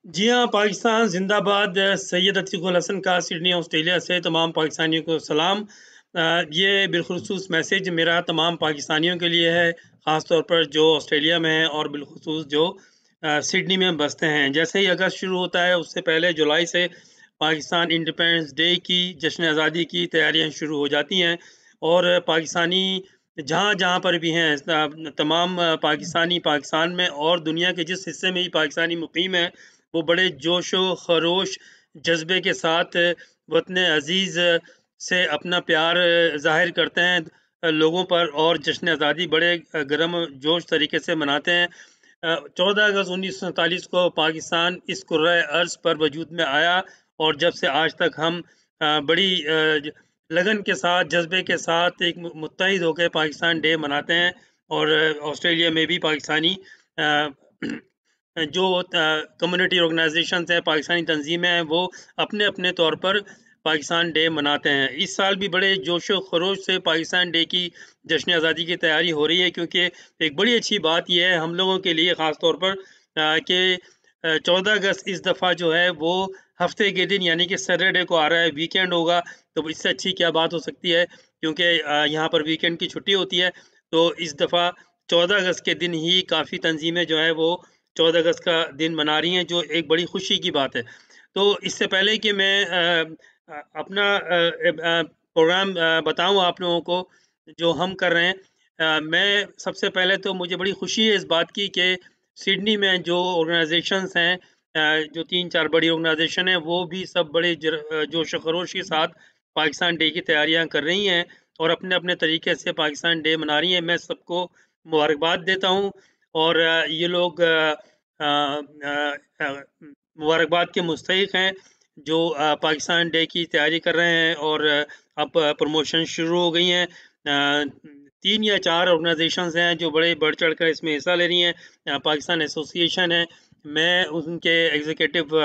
जी हाँ, पाकिस्तान ज़िंदाबाद। सैयद अतीकुल हसन का Sydney Australia से तमाम पाकिस्तानियों को सलाम। ये बिलख़ुसूस मैसेज मेरा तमाम पाकिस्तानियों के लिए है, ख़ास तौर पर जो ऑस्ट्रेलिया में हैं और बिलख़ुसूस जो सिडनी में बसते हैं। जैसे ही अगस्त शुरू होता है, उससे पहले जुलाई से पाकिस्तान इंडिपेंडेंस डे की, जश्न आज़ादी की तैयारियाँ शुरू हो जाती हैं और पाकिस्तानी जहाँ-जहाँ पर भी हैं, तमाम पाकिस्तानी पाकिस्तान में और दुनिया के जिस हिस्से में भी पाकिस्तानी मुक़ीम हैं, वो बड़े जोश-व-ख़रोश जज़्बे के साथ वतन अज़ीज़ से अपना प्यार ज़ाहिर करते हैं लोगों पर और जश्न आज़ादी बड़े गर्म-जोश तरीके से मनाते हैं। 14 अगस्त 1947 को पाकिस्तान इस कुर्रा अर्ज़ पर वजूद में आया और जब से आज तक हम बड़ी लगन के साथ, जज़्बे के साथ एक मुत्तहिद होके पाकिस्तान डे मनाते हैं और ऑस्ट्रेलिया में भी पाकिस्तानी अ, जो कम्युनिटी ऑर्गेनाइजेशंस हैं, पाकिस्तानी तंजीमें हैं, वो अपने-अपने तौर पर पाकिस्तान डे मनाते हैं। इस साल भी बड़े जोश-ओ-ख़रोश से पाकिस्तान डे की जश्न आज़ादी की तैयारी हो रही है क्योंकि एक बड़ी अच्छी बात ये है हम लोगों के लिए ख़ास तौर पर कि 14 अगस्त इस दफ़ा जो है वो हफ़्ते के दिन यानी कि सैटरडे को आ रहा है, वीकेंड होगा, तो इससे अच्छी क्या बात हो सकती है क्योंकि यहाँ पर वीकेंड की छुट्टी होती है। तो इस दफ़ा 14 अगस्त के दिन ही काफ़ी तंजीमें जो हैं वो 14 अगस्त का दिन मना रही हैं, जो एक बड़ी खुशी की बात है। तो इससे पहले कि मैं अपना प्रोग्राम बताऊँ आप लोगों को, जो हम कर रहे हैं। मैं सबसे पहले तो मुझे बड़ी खुशी है इस बात की कि सिडनी में जो ऑर्गेनाइजेशंस हैं, जो 3-4 बड़ी ऑर्गेनाइजेशन हैं, वो भी सब बड़े जोश-ओ-ख़रोश के साथ पाकिस्तान डे की तैयारियाँ कर रही हैं और अपने-अपने तरीके से पाकिस्तान डे मना रही हैं। मैं सबको मुबारकबाद देता हूँ और ये लोग मुबारकबाद के मुस्तहिक हैं, जो पाकिस्तान डे की तैयारी कर रहे हैं और अब प्रमोशन शुरू हो गई हैं। 3 या 4 ऑर्गेनाइजेशंस हैं, जो बड़े बढ़-चढ़ कर इसमें हिस्सा ले रही हैं। पाकिस्तान एसोसिएशन है, मैं उनके एग्ज़ीक्यूटिव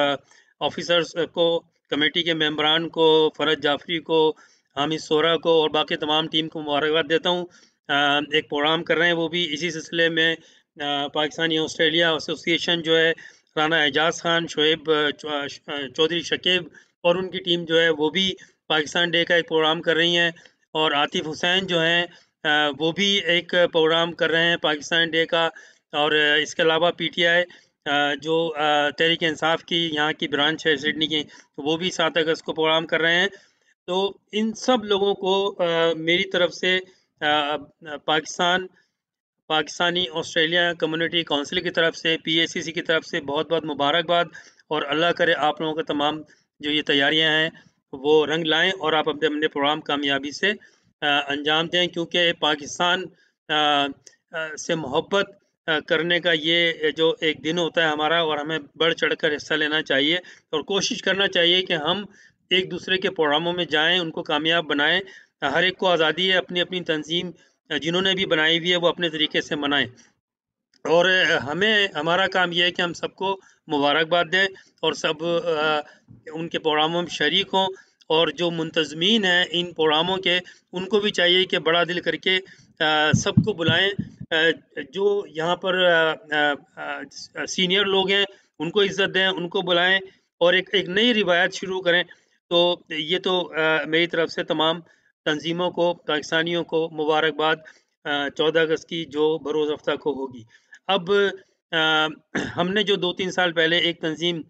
ऑफ़िसर्स को, कमेटी के मेंबरान को, फ़रज जाफ़री को, हामिद सोहरा को और बाकी तमाम टीम को मुबारकबाद देता हूँ। एक प्रोग्राम कर रहे हैं, वो भी इसी सिलसिले में। पाकिस्तानी ऑस्ट्रेलिया एसोसिएशन जो है, राना एजाज़ खान, शोएब चौधरी शकीब और उनकी टीम जो है, वो भी पाकिस्तान डे का एक प्रोग्राम कर रही हैं और आतिफ़ हुसैन जो हैं वो भी एक प्रोग्राम कर रहे हैं पाकिस्तान डे का और इसके अलावा पीटीआई जो तहरीक-ए-इंसाफ की यहाँ की ब्रांच है सिडनी की, वो भी 7 अगस्त को प्रोग्राम कर रहे हैं। तो इन सब लोगों को मेरी तरफ से पाकिस्तानी ऑस्ट्रेलिया कम्युनिटी काउंसिल की तरफ से, पीएसीसी की तरफ से बहुत-बहुत मुबारकबाद और अल्लाह करे आप लोगों का तमाम जो ये तैयारियाँ हैं, वो रंग लाएँ और आप अपने-अपने प्रोग्राम कामयाबी से अंजाम दें क्योंकि पाकिस्तान से मोहब्बत करने का ये जो एक दिन होता है हमारा और हमें बढ़-चढ़ कर हिस्सा लेना चाहिए और कोशिश करना चाहिए कि हम एक-दूसरे के प्रोग्रामों में जाएँ, उनको कामयाब बनाएँ। हर एक को आज़ादी है अपनी-अपनी तंज़ीम जिन्होंने भी बनाई हुई है, वो अपने तरीके से मनाएँ। और हमें हमारा काम ये है कि हम सबको मुबारकबाद दें और सब उनके प्रोग्रामों में शरीक हों और जो मुंतज़मीन हैं इन प्रोग्रामों के, उनको भी चाहिए कि बड़ा दिल करके सबको बुलाएँ। जो यहाँ पर सीनियर लोग हैं, उनको इज़्ज़त दें, उनको बुलाएँ और एक एक नई रिवायत शुरू करें। तो ये तो मेरी तरफ से तमाम तंज़ीमों को, पाकिस्तानियों को मुबारकबाद 14 अगस्त की जो बरोज़ अफ्ता को होगी। अब हमने जो 2-3 साल पहले एक तंज़ीम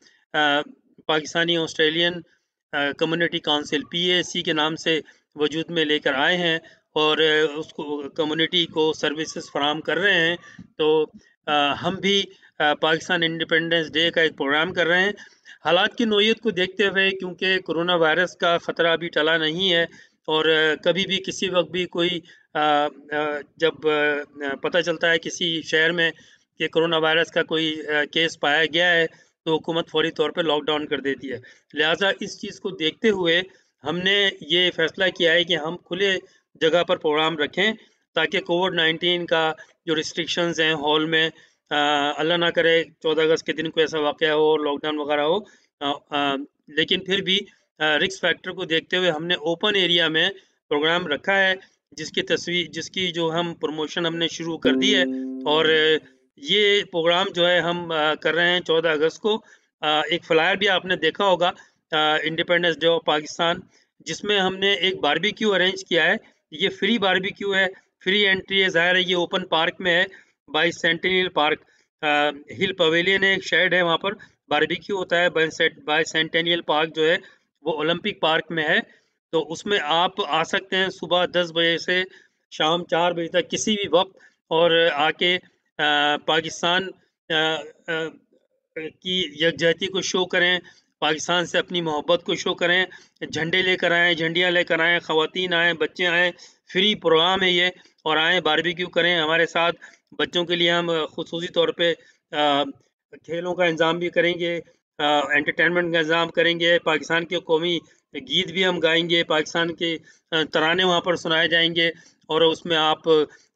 Pakistani Australian community council PAC के नाम से वजूद में लेकर आए हैं और उसको कम्युनिटी को सर्विसेज फराहम कर रहे हैं। तो हम भी पाकिस्तान इंडिपेंडेंस डे का एक प्रोग्राम कर रहे हैं। हालात की नोयत को देखते हुए क्योंकि कोरोना वायरस का ख़तरा अभी टला नहीं है और कभी भी किसी वक़्त भी कोई जब पता चलता है किसी शहर में कि कोरोना वायरस का कोई केस पाया गया है, तो हुकूमत फ़ौरी तौर पे लॉकडाउन कर देती है। लिहाज़ा इस चीज़ को देखते हुए हमने ये फ़ैसला किया है कि हम खुले जगह पर प्रोग्राम रखें, ताकि कोविड-19 का जो रिस्ट्रिक्शंस हैं हॉल में अल्लाह ना करे 14 अगस्त के दिन कोई ऐसा वाक़या हो और लॉकडाउन वग़ैरह हो। लेकिन फिर भी रिस्क फैक्टर को देखते हुए हमने ओपन एरिया में प्रोग्राम रखा है, जिसकी जो हम प्रमोशन हमने शुरू कर दी है और ये प्रोग्राम जो है हम कर रहे हैं 14 अगस्त को एक फ्लायर भी आपने देखा होगा इंडिपेंडेंस डे ऑफ पाकिस्तान, जिसमें हमने एक बारबेक्यू अरेंज किया है। ये फ्री बारबेक्यू है, फ्री एंट्री है, ज़ाहिर है ये ओपन पार्क में है, by sentinel park. Hill pavilion है, एक शेड है, वहाँ पर बारबेक्यू होता है। बाई सेंटेनियल पार्क जो है वो ओलंपिक पार्क में है, तो उसमें आप आ सकते हैं सुबह 10 बजे से शाम 4 बजे तक किसी भी वक्त, और आके पाकिस्तान की यकजहती को शो करें, पाकिस्तान से अपनी मोहब्बत को शो करें, झंडे लेकर आएँ, झंडियाँ लेकर आएँ, ख़वातीन आएँ, बच्चे आएँ, फ्री प्रोग्राम है ये, और आएँ बारबेक्यू करें हमारे साथ। बच्चों के लिए हम ख़ुसूसी तौर पे खेलों का इंतज़ाम भी करेंगे, एंटरटेनमेंट का इंतज़ाम करेंगे, पाकिस्तान के कौमी गीत भी हम गाएँगे, पाकिस्तान के तराने वहाँ पर सुनाए जाएँगे, और उसमें आप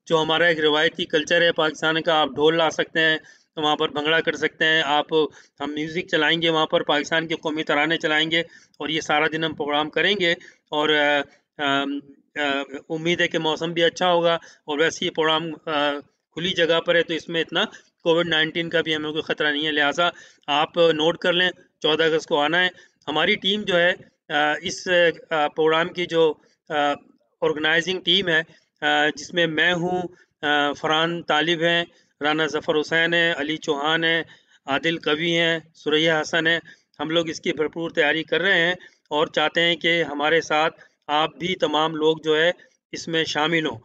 जो हमारा एक रिवायती कल्चर है पाकिस्तान का, आप ढोल ला सकते हैं, वहाँ पर भंगड़ा कर सकते हैं आप, हम म्यूज़िक चलाएँगे वहाँ पर, पाकिस्तान के कौमी तराने चलाएँगे, और ये सारा दिन हम प्रोग्राम करेंगे। और उम्मीद है कि मौसम भी अच्छा होगा, और वैसे ये प्रोग्राम खुली जगह पर है, तो इसमें इतना कोविड-19 का भी हमें कोई ख़तरा नहीं है, लिहाज़ा आप नोट कर लें 14 अगस्त को आना है। हमारी टीम जो है इस प्रोग्राम की जो ऑर्गेनाइजिंग टीम है, जिसमें मैं हूँ, फरहान तालिब हैं, राना ज़फ़र हुसैन है, अली चौहान है, आदिल कवी हैं, सुरैया हसन है। हम लोग इसकी भरपूर तैयारी कर रहे हैं और चाहते हैं कि हमारे साथ आप भी तमाम लोग जो है इसमें शामिल हों।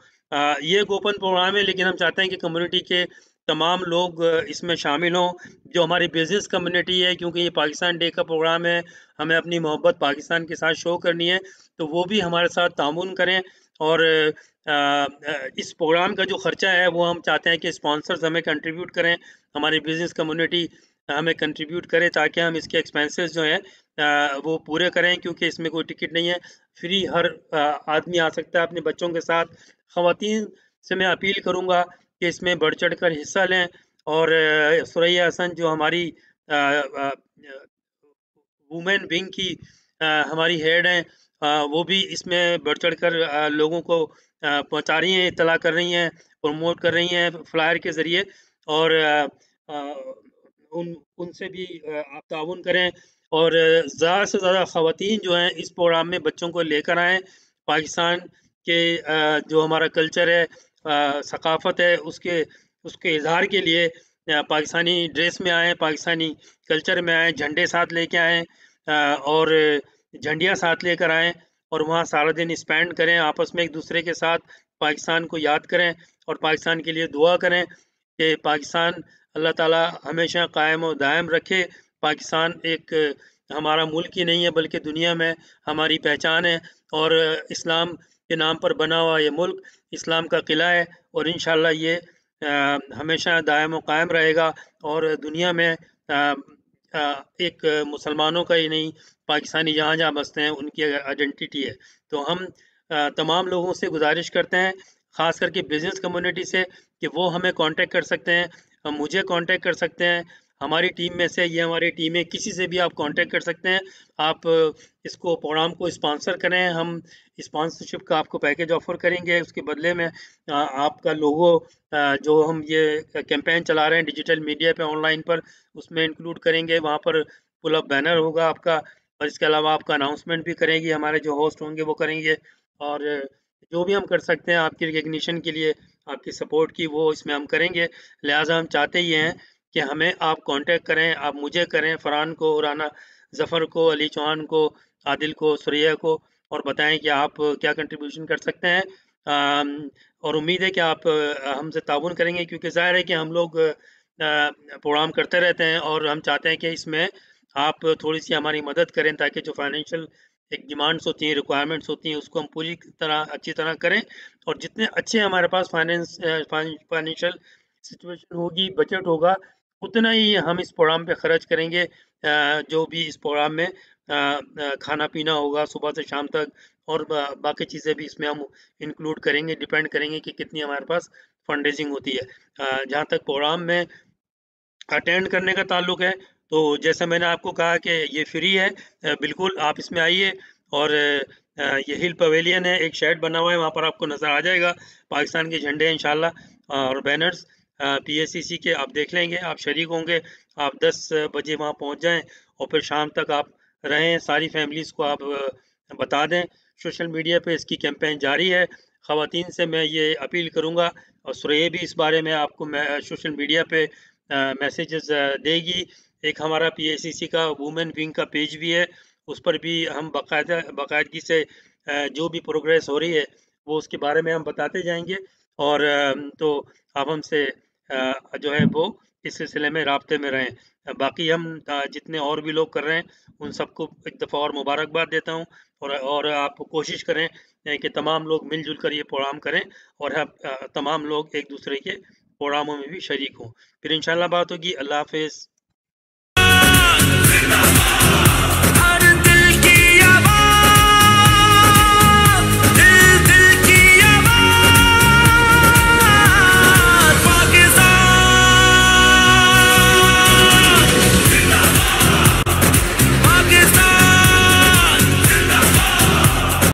ये एक ओपन प्रोग्राम है, लेकिन हम चाहते हैं कि कम्युनिटी के तमाम लोग इसमें शामिल हों। जो हमारी बिज़नेस कम्युनिटी है, क्योंकि ये पाकिस्तान डे का प्रोग्राम है, हमें अपनी मोहब्बत पाकिस्तान के साथ शो करनी है, तो वो भी हमारे साथ तामुन करें। और इस प्रोग्राम का जो ख़र्चा है वो हम चाहते हैं कि स्पॉन्सर्स हमें कंट्रीब्यूट करें, हमारी बिज़नेस कम्युनिटी हमें कंट्रीब्यूट करे, ताकि हम इसके एक्सपेंसेस जो हैं वो पूरे करें, क्योंकि इसमें कोई टिकट नहीं है, फ्री हर आदमी आ सकता है अपने बच्चों के साथ। ख़वातीन से मैं अपील करूँगा कि इसमें बढ़-चढ़ कर हिस्सा लें, और सुरैया हसन जो हमारी वुमेन विंग की हमारी हेड हैं, वो भी इसमें बढ़-चढ़ कर लोगों को पहुँचा रही हैं, इत्तला कर रही हैं, प्रमोट कर रही हैं फ्लायर के ज़रिए, और उनसे भी आप ताउन करें, और ज़्यादा से ज़्यादा ख़वातीन जो हैं इस प्रोग्राम में बच्चों को लेकर आएँ। पाकिस्तान के जो हमारा कल्चर है, सक़ाफ़त है, उसके उसके इज़हार के लिए पाकिस्तानी ड्रेस में आएँ, पाकिस्तानी कल्चर में आएँ, झंडे साथ लेके आएँ, और झंडियाँ साथ लेकर आएँ, और वहाँ सारा दिन स्पेंड करें, आपस में एक-दूसरे के साथ पाकिस्तान को याद करें, और पाकिस्तान के लिए दुआ करें कि पाकिस्तान अल्लाह ताला हमेशा कायम और दायम रखे। पाकिस्तान एक हमारा मुल्क ही नहीं है, बल्कि दुनिया में हमारी पहचान है, और इस्लाम के नाम पर बना हुआ ये मुल्क इस्लाम का किला है, और इंशाअल्लाह ये हमेशा दायम और कायम रहेगा, और दुनिया में एक मुसलमानों का ही नहीं, पाकिस्तानी जहाँ-जहाँ बसते हैं उनकी आइडेंटिटी है। तो हम तमाम लोगों से गुज़ारिश करते हैं, ख़ास करके बिज़नेस कम्युनिटी से, कि वो हमें कॉन्टैक्ट कर सकते हैं, मुझे कॉन्टैक्ट कर सकते हैं, हमारी टीम में से, ये हमारी टीम है, किसी से भी आप कॉन्टैक्ट कर सकते हैं। आप इसको प्रोग्राम को स्पॉन्सर करें, हम स्पॉन्सरशिप का आपको पैकेज ऑफ़र करेंगे, उसके बदले में आपका लोगो जो हम ये कैंपेन चला रहे हैं डिजिटल मीडिया पे, ऑनलाइन पर, उसमें इंक्लूड करेंगे। वहाँ पर पुल अप बैनर होगा आपका, और इसके अलावा आपका अनाउंसमेंट भी करेंगे, हमारे जो होस्ट होंगे वो करेंगे, और जो भी हम कर सकते हैं आपकी रिकॉग्निशन के लिए, आपकी सपोर्ट की, वो इसमें हम करेंगे। लिहाज़ा हम चाहते ये हैं कि हमें आप कॉन्टैक्ट करें, आप मुझे करें, फरहान को, राना ज़फ़र को, अली चौहान को, आदिल को, सुरैया को, और बताएँ कि आप क्या कंट्रीब्यूशन कर सकते हैं। और उम्मीद है कि आप हमसे ताउन करेंगे, क्योंकि ज़ाहिर है कि हम लोग प्रोग्राम करते रहते हैं, और हम चाहते हैं कि इसमें आप थोड़ी-सी हमारी मदद करें, ताकि जो फाइनेंशियल एक डिमांड्स होती हैं, रिक्वायरमेंट्स होती हैं, उसको हम पूरी तरह अच्छी तरह करें, और जितने अच्छे हमारे पास फाइनेंशियल सिचुएशन होगी, बजट होगा, उतना ही हम इस प्रोग्राम पे खर्च करेंगे। जो भी इस प्रोग्राम में खाना-पीना होगा सुबह से शाम तक, और बाकी चीज़ें भी इसमें हम इंक्लूड करेंगे, डिपेंड करेंगे कि कितनी हमारे पास फंड-रेज़िंग होती है। जहाँ तक प्रोग्राम में अटेंड करने का ताल्लुक है, तो जैसे मैंने आपको कहा कि ये फ्री है, बिल्कुल आप इसमें आइए, और ये हिल पवेलियन है, एक शेड बना हुआ है, वहाँ पर आपको नज़र आ जाएगा पाकिस्तान के झंडे इंशाअल्लाह, और बैनर्स। PACC के आप देख लेंगे, आप शरीक होंगे। आप 10 बजे वहाँ पहुँच जाएँ और फिर शाम तक आप रहें, सारी फैमिलीज़ को आप बता दें। सोशल मीडिया पे इसकी कैंपेन जारी है। ख़वातीन से मैं ये अपील करूँगा और सुरैया भी इस बारे में आपको मैं सोशल मीडिया पे मैसेजेस देगी। एक हमारा PACC का वुमेन विंग का पेज भी है, उस पर भी हम बाकायदगी से जो भी प्रोग्रेस हो रही है, वो उसके बारे में हम बताते जाएँगे। और तो आप हमसे जो है वो इस सिलसिले में राब्ते में रहें। बाकी हम जितने और भी लोग कर रहे हैं, उन सबको एक दफ़ा और मुबारकबाद देता हूँ। और आप कोशिश करें कि तमाम लोग मिल-जुल कर ये प्रोग्राम करें और तमाम लोग एक-दूसरे के प्रोग्रामों में भी शरीक हों। फिर इंशाअल्लाह बात होगी। अल्लाह हाफ़िज़।